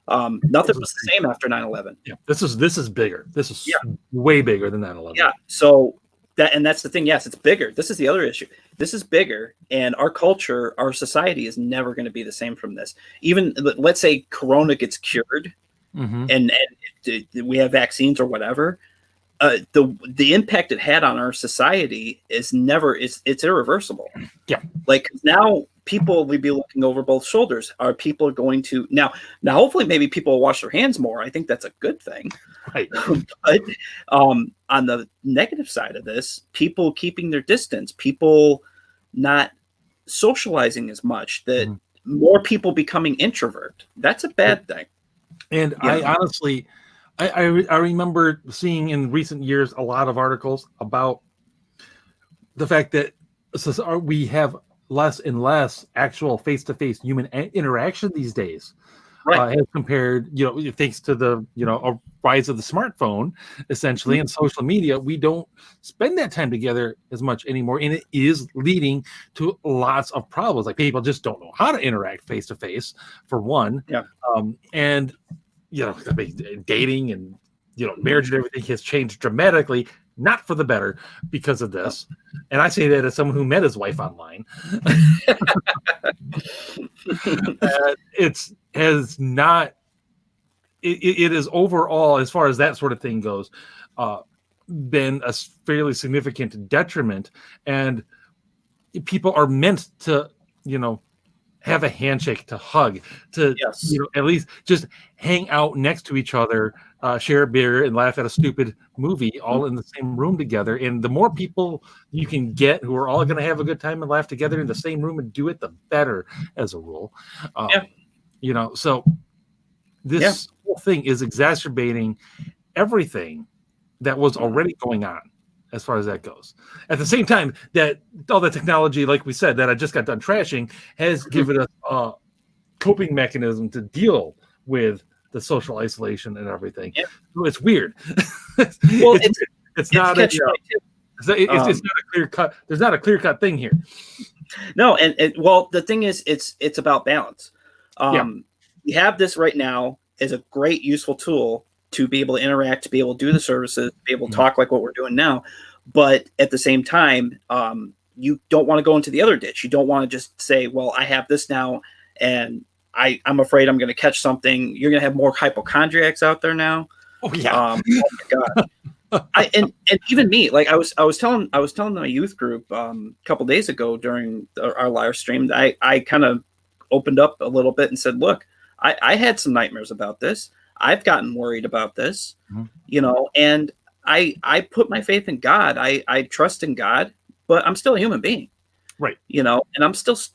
Nothing was the same after 9/11. Yeah, this is bigger. This is way bigger than 9/11. Yeah. So that's the thing. Yes, it's bigger. This is the other issue. This is bigger, and our culture, our society is never going to be the same from this. Even let's say Corona gets cured, and we have vaccines or whatever. The impact it had on our society is it's irreversible. Yeah. Like now people will be looking over both shoulders. Are people going to now hopefully maybe people will wash their hands more. I think that's a good thing. Right. But on the negative side of this, people keeping their distance, people not socializing as much, that more people becoming introvert. That's a bad thing. And I honestly I remember seeing in recent years a lot of articles about the fact that we have less and less actual face-to-face human interaction these days, right? As compared, thanks to the a rise of the smartphone, essentially, and social media. We don't spend that time together as much anymore, and it is leading to lots of problems. Like people just don't know how to interact face-to-face, for one. Yeah. And dating and marriage and everything has changed dramatically, not for the better because of this. And I say that as someone who met his wife online. It is overall, as far as that sort of thing goes, been a fairly significant detriment. And people are meant to, have a handshake, to hug, to at least just hang out next to each other, share a beer, and laugh at a stupid movie, all in the same room together. And the more people you can get who are all going to have a good time and laugh together in the same room and do it, the better, as a rule. So this whole thing is exacerbating everything that was already going on, as far as that goes. At the same time, that all the technology, like we said, that I just got done trashing, has given us a coping mechanism to deal with the social isolation and everything. Yeah. So it's weird. It's not a clear cut. There's not a clear cut thing here. No, and the thing is, it's about balance. We have this right now as a great useful tool to be able to interact, to be able to do the services, to be able to talk like what we're doing now. But at the same time, you don't want to go into the other ditch. You don't want to just say, well, I have this now, and I'm afraid I'm going to catch something. You're going to have more hypochondriacs out there now. Oh yeah. Oh my God. And even me, like I was telling my youth group a couple days ago during our live stream, I kind of opened up a little bit and said, look, I had some nightmares about this. I've gotten worried about this, and I put my faith in God. I trust in God, but I'm still a human being, right? And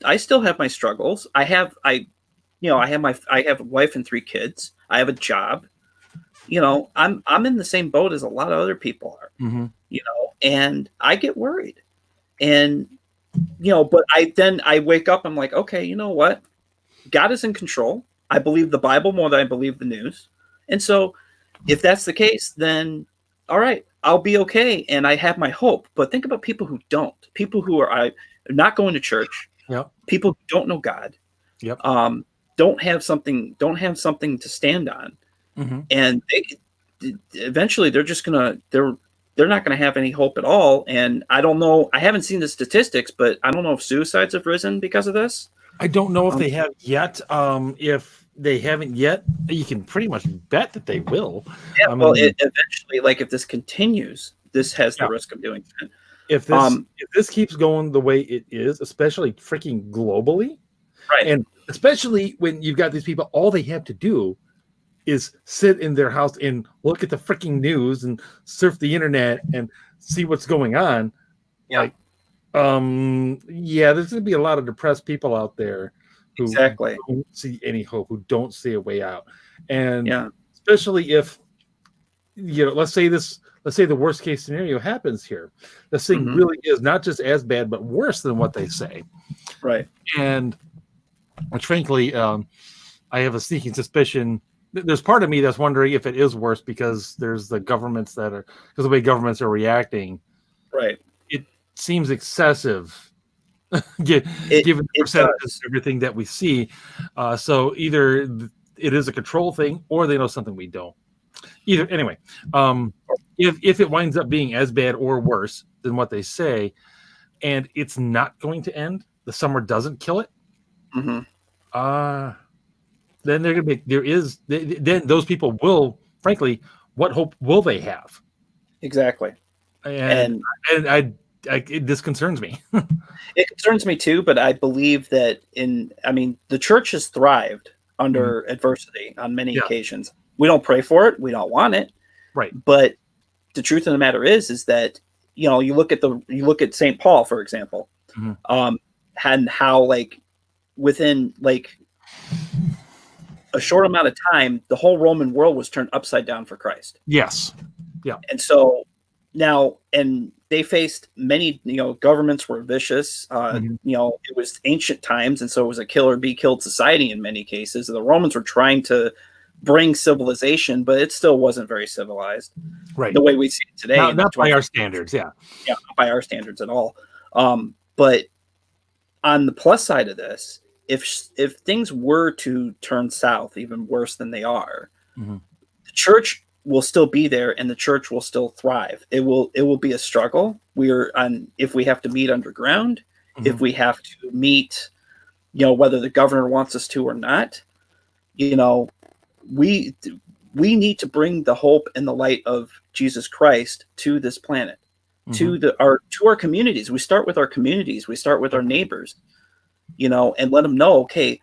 I still have my struggles. I have a wife and 3 kids. I have a job. I'm in the same boat as a lot of other people are. And I get worried, and but I wake up. I'm like, okay, you know what? God is in control. I believe the Bible more than I believe the news. And so if that's the case, then all right, I'll be okay. And I have my hope. But think about people who don't, people who are not going to church, people who don't know God, don't have something to stand on. And eventually they're just they're not going to have any hope at all. And I don't know, I haven't seen the statistics, but I don't know if suicides have risen because of this. I don't know if they have yet. If they haven't yet, you can pretty much bet that they will. Yeah, eventually, like if this continues, this has the risk of doing that. If this keeps going the way it is, especially freaking globally, right? And especially when you've got these people, all they have to do is sit in their house and look at the freaking news and surf the internet and see what's going on. Yeah. Like, Yeah, there's going to be a lot of depressed people out there who Exactly. don't see any hope, who don't see a way out. And Yeah. especially if, let's say the worst case scenario happens here. This thing Hmm. really is not just as bad, but worse than what they say. Right. And which frankly, I have a sneaking suspicion. There's part of me that's wondering if it is worse because there's the governments because the way governments are reacting, Right. it seems excessive It given the it percentages does. of everything that we see. So either it is a control thing or they know something we don't. Either anyway, um, if it winds up being as bad or worse than what they say, and it's not going to end, the summer doesn't kill it. Hmm. Uh then they're gonna be then those people will, frankly, what hope will they have? Exactly. And And this concerns me. it concerns me too, but I believe that the church has thrived Mhm. under adversity on many Yeah, occasions. We don't pray for it. We don't want it. right. But the truth of the matter is that, you look at St. Paul, for example, Mhm. um, and how like within like a short amount of time, the whole Roman world was turned upside down for Christ. Yes. Yeah. And so now, and they faced many, governments were vicious. Mhm. It was ancient times. And so it was a kill or be killed society in many cases. The Romans were trying to bring civilization, but it still wasn't very civilized Right. the way we see it today in the Not by our 21st. standards. Yeah. Yeah, not by our standards at all. But on the plus side of this, if things were to turn south, even worse than they are, Mhm. the church will still be there and the church will still thrive. It will be a struggle. We're on if we have to meet underground, if Mhm. we have to meet, whether the governor wants us to or not, you know, we we need to bring the hope and the light of Jesus Christ to this planet, Mhm. to our communities. We start with our communities. We start with Yep. our neighbors, and let them know, okay,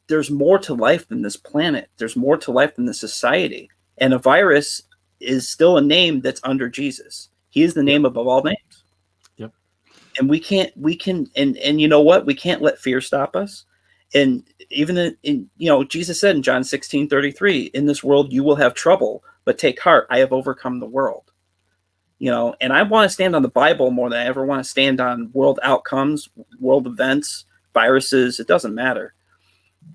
there's more to life than this planet. There's more to life than this society. And a virus is still a name that's under Jesus. He is the Yep. name above all names. Yep. And and you know what? We can't let fear stop us. And even Jesus said in John 16:33, in this world you will have trouble, but take heart, I have overcome the world. And I want to stand on the Bible more than I ever want to stand on world outcomes, world events, viruses. It doesn't matter,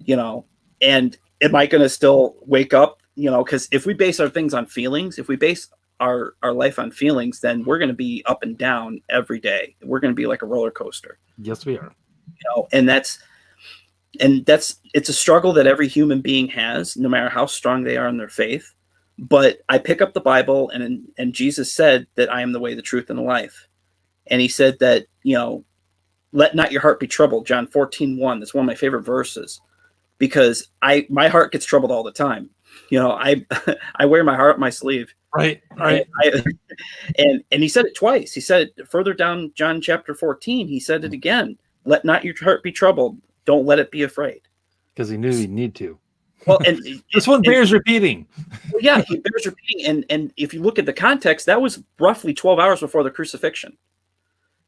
you know. And am I going to still wake up? Because if we base our things on feelings, if we base our life on feelings, then we're going to be up and down every day. We're going to be like a roller coaster, Yes, we are. And that's it's a struggle that every human being has, no matter how strong they are in their faith. But I pick up the Bible, and Jesus said that I am the way, the truth, and the life. And he said that, let not your heart be troubled. John 14:1. That's one of my favorite verses, because my heart gets troubled all the time. I I wear my heart on my sleeve. Right. And, Right. and he said it twice. He said it further down John chapter 14. He said it again. Let not your heart be troubled. Don't let it be afraid. Because he knew he'd need to. Well, This one bears repeating. well, yeah, he bears repeating. And if you look at the context, that was roughly 12 hours before the crucifixion.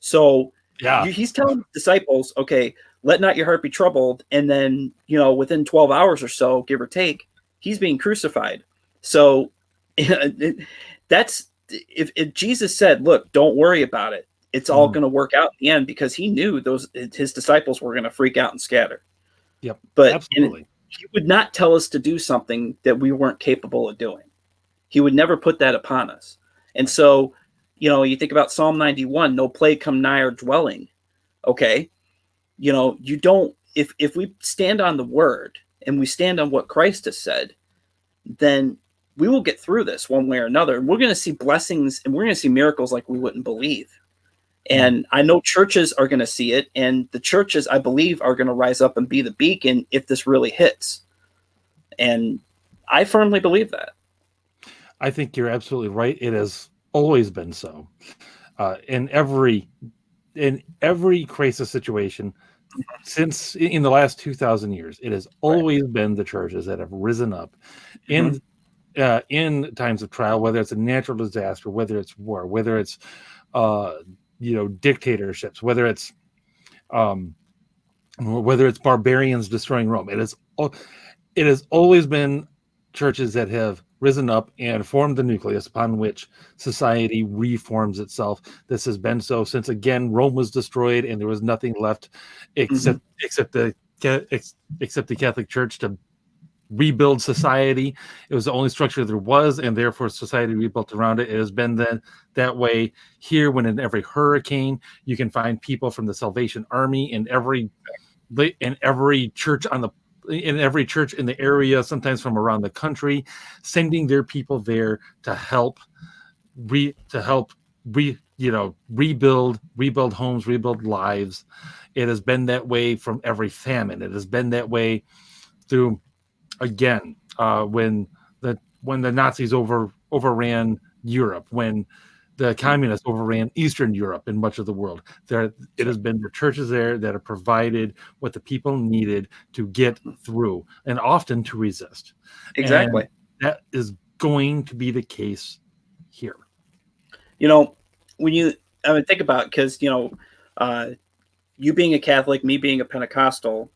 So Yeah. he's telling disciples, okay, let not your heart be troubled. And then, within 12 hours or so, give or take, he's being crucified. So that's if Jesus said, look, don't worry about it. It's all Mhm. going to work out in the end, because he knew his disciples were going to freak out and scatter. Yep. But Absolutely. he would not tell us to do something that we weren't capable of doing. He would never put that upon us. And so, you think about Psalm 91, no plague come nigh our dwelling. Okay. You don't, if we stand on the word and we stand on what Christ has said, then we will get through this one way or another. And we're going to see blessings and we're going to see miracles like we wouldn't believe. And I know churches are going to see it, and the churches, I believe, are going to rise up and be the beacon if this really hits. And I firmly believe that. I think you're absolutely right. It has always been so. In every crisis situation since in the last 2,000 years, it has Right. always been the churches that have risen up Mhm. in times of trial, whether it's a natural disaster, whether it's war, whether it's uh, dictatorships, whether it's barbarians destroying Rome. It has always been churches that have risen up and formed the nucleus upon which society reforms itself. This has been so since, again, Rome was destroyed and there was nothing left except the Catholic Church to rebuild society. It was the only structure there was, and therefore society rebuilt around it. It has been that way here. When in every hurricane, you can find people from the Salvation Army in every church in every church in the area, sometimes from around the country, sending their people there to help rebuild homes, rebuild lives. It has been that way from every famine. It has been that way through, again, when the Nazis overran Europe, when the communists overran Eastern Europe and much of the world. It has been the churches there that have provided what the people needed to get through, and often to resist. Exactly. And that is going to be the case here. When you think about, because you being a Catholic, me being a Pentecostal,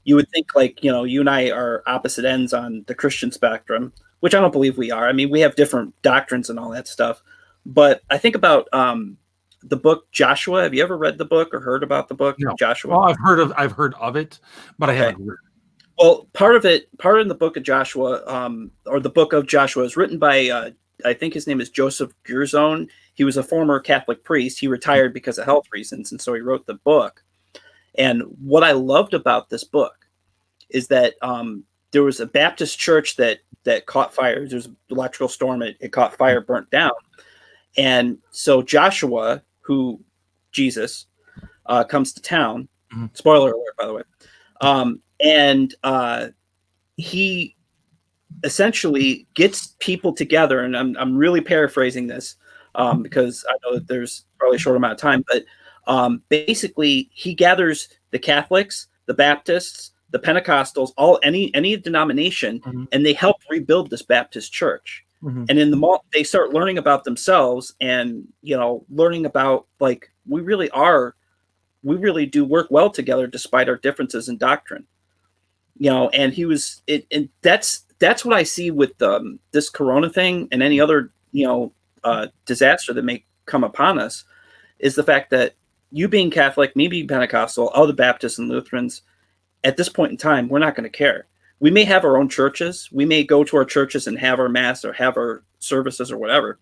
you would think you and I are opposite ends on the Christian spectrum, which I don't believe we are. I mean, we have different doctrines and all that stuff. But I think about the book Joshua. Have you ever read the book or heard about the book Joshua? Well, I've heard of it, but I haven't read it. Well, part of the book of Joshua, or the book of Joshua, is written by I think his name is Joseph Gerzon. He was a former Catholic priest. He retired because of health reasons, and so he wrote the book. And what I loved about this book is that there was a Baptist church that caught fire. There was an electrical storm. It caught fire, burnt down. And so Joshua, Jesus, comes to town. Spoiler alert, by the way. And he essentially gets people together. And I'm really paraphrasing this because I know that there's probably a short amount of time. But basically, he gathers the Catholics, the Baptists, the Pentecostals, any denomination, and they help rebuild this Baptist church. And in they start learning about themselves and, learning about we really do work well together despite our differences in doctrine, and and that's what I see with this Corona thing and any other, disaster that may come upon us, is the fact that you being Catholic, me being Pentecostal, all the Baptists and Lutherans, at this point in time, we're not going to care. We may have our own churches. We may go to our churches and have our mass or have our services or whatever.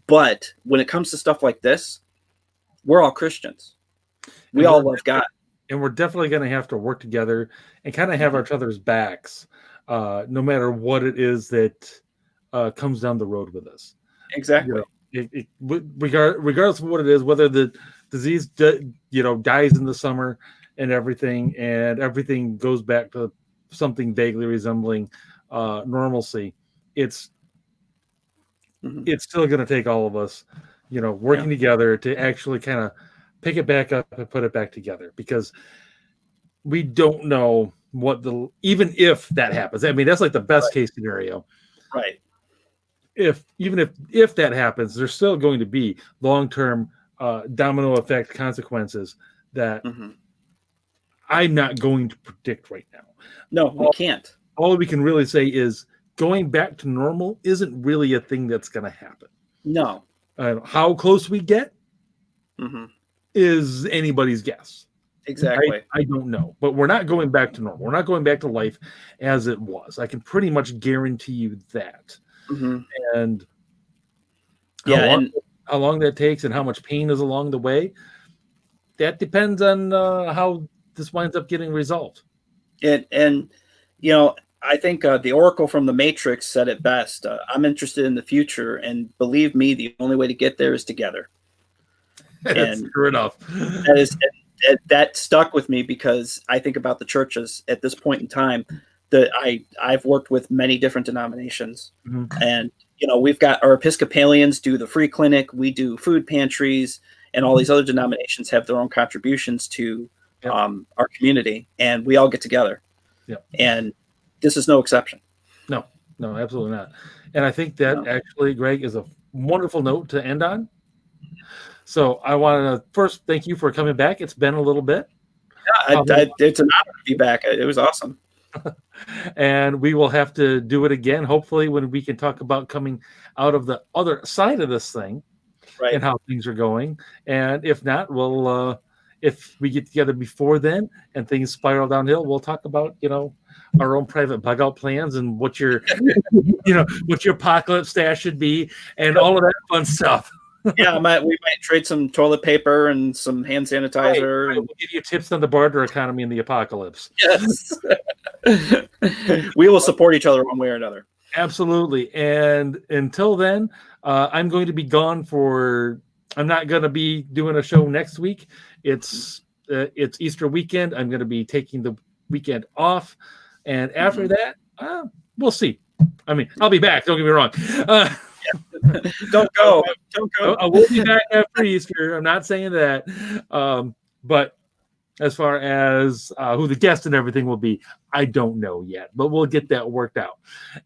But when it comes to stuff like this, we're all Christians. We all love God. And we're definitely going to have to work together and kind of have each other's backs, no matter what it is that comes down the road with us. Exactly. Regardless of what it is, whether the disease dies in the summer and everything goes back to something vaguely resembling normalcy, it's still going to take all of us, working together to actually kind of pick it back up and put it back together, because we don't know even if that happens. I mean, that's like the best case scenario, right? Even if that happens, there's still going to be long-term domino effect consequences that I'm not going to predict right now. No, we can't. All we can really say is going back to normal isn't really a thing that's going to happen. No. How close we get is anybody's guess. Exactly. I don't know. But we're not going back to normal. We're not going back to life as it was. I can pretty much guarantee you that. And how long that takes and how much pain is along the way, that depends on how this winds up getting resolved. And I think the Oracle from the Matrix said it best. I'm interested in the future, and believe me, the only way to get there is together. That's true enough. That stuck with me, because I think about the churches at this point in time. That I've worked with many different denominations, and we've got our Episcopalians do the free clinic, we do food pantries, and all these other denominations have their own contributions to our community, and we all get together. And this is no exception. No, absolutely not. And I think that actually, Greg, is a wonderful note to end on. So I want to first thank you for coming back. It's been a little bit. Yeah, it's an honor to be back. It was awesome. And we will have to do it again, hopefully, when we can talk about coming out of the other side of this thing Right. and how things are going. And if not, we'll, if we get together before then and things spiral downhill, we'll talk about, our own private bug out plans and what your, what your apocalypse stash should be and all of that fun stuff. Yeah, we might trade some toilet paper and some hand sanitizer. Right. We'll give you tips on the barter economy in the apocalypse. Yes. We will support each other one way or another. Absolutely. And until then, I'm going to be gone I'm not going to be doing a show next week. It's Easter weekend. I'm going to be taking the weekend off. And after that, we'll see. I mean, I'll be back. Don't get me wrong. Don't go. I will be back after Easter. I'm not saying that. But as far as who the guest and everything will be, I don't know yet. But we'll get that worked out.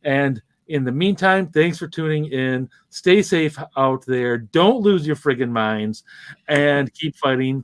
And in the meantime, thanks for tuning in. Stay safe out there. Don't lose your friggin' minds. And keep fighting